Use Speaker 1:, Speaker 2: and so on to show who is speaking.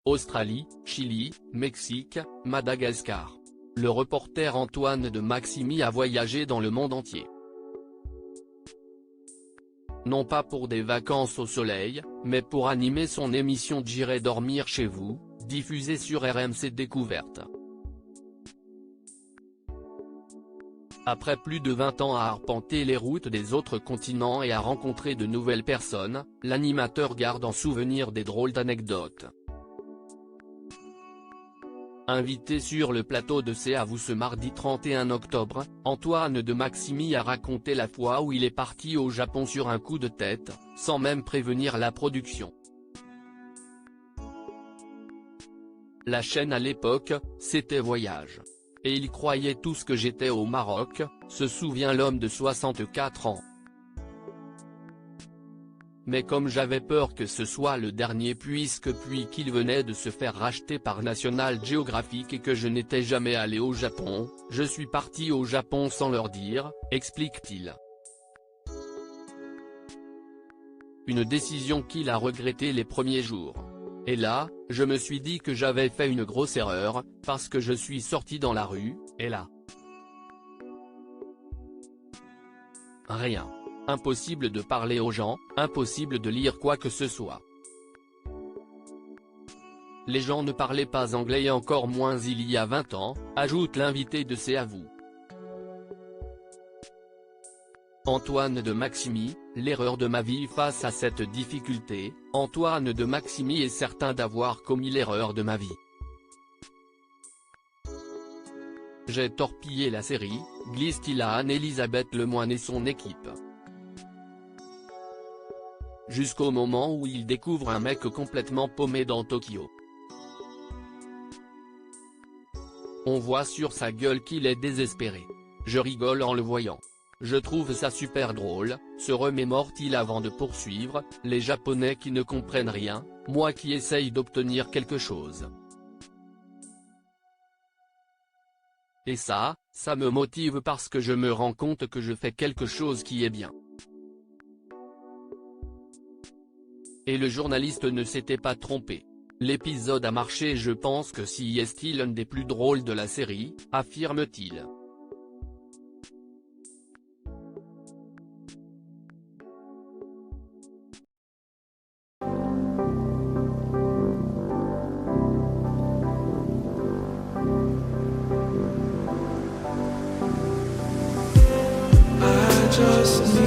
Speaker 1: Australie, Chili, Mexique, Madagascar. Le reporter Antoine de Maximi a voyagé dans le monde entier. Non pas pour des vacances au soleil, mais pour animer son émission J'irai dormir chez vous, diffusée sur RMC Découverte. Après plus de 20 ans à arpenter les routes des autres continents et à rencontrer de nouvelles personnes, l'animateur garde en souvenir des drôles d'anecdotes. Invité sur le plateau de C'est à vous ce mardi 31 octobre, Antoine de Maximi a raconté la fois où il est parti au Japon sur un coup de tête, sans même prévenir la production. La chaîne à l'époque, c'était Voyage. Et il croyait tous que j'étais au Maroc, se souvient l'homme de 64 ans. Mais comme j'avais peur que ce soit le dernier puisque puis qu'il venait de se faire racheter par National Geographic et que je n'étais jamais allé au Japon, je suis parti au Japon sans leur dire, explique-t-il. Une décision qu'il a regrettée les premiers jours. Et là, je me suis dit que j'avais fait une grosse erreur, parce que je suis sorti dans la rue, et là. Rien. Impossible de parler aux gens, impossible de lire quoi que ce soit. Les gens ne parlaient pas anglais et encore moins il y a 20 ans, ajoute l'invité de C'est à vous. Antoine de Maximi, l'erreur de ma vie face à cette difficulté, Antoine de Maximi est certain d'avoir commis l'erreur de ma vie. J'ai torpillé la série, glisse-t-il à Anne-Elisabeth Lemoine et son équipe. Jusqu'au moment où il découvre un mec complètement paumé dans Tokyo. On voit sur sa gueule qu'il est désespéré. Je rigole en le voyant. Je trouve ça super drôle, se remémore-t-il avant de poursuivre, les Japonais qui ne comprennent rien, moi qui essaye d'obtenir quelque chose. Et ça me motive parce que je me rends compte que je fais quelque chose qui est bien. Et le journaliste ne s'était pas trompé. L'épisode a marché et je pense que si est-il un des plus drôles de la série, affirme-t-il.
Speaker 2: I just need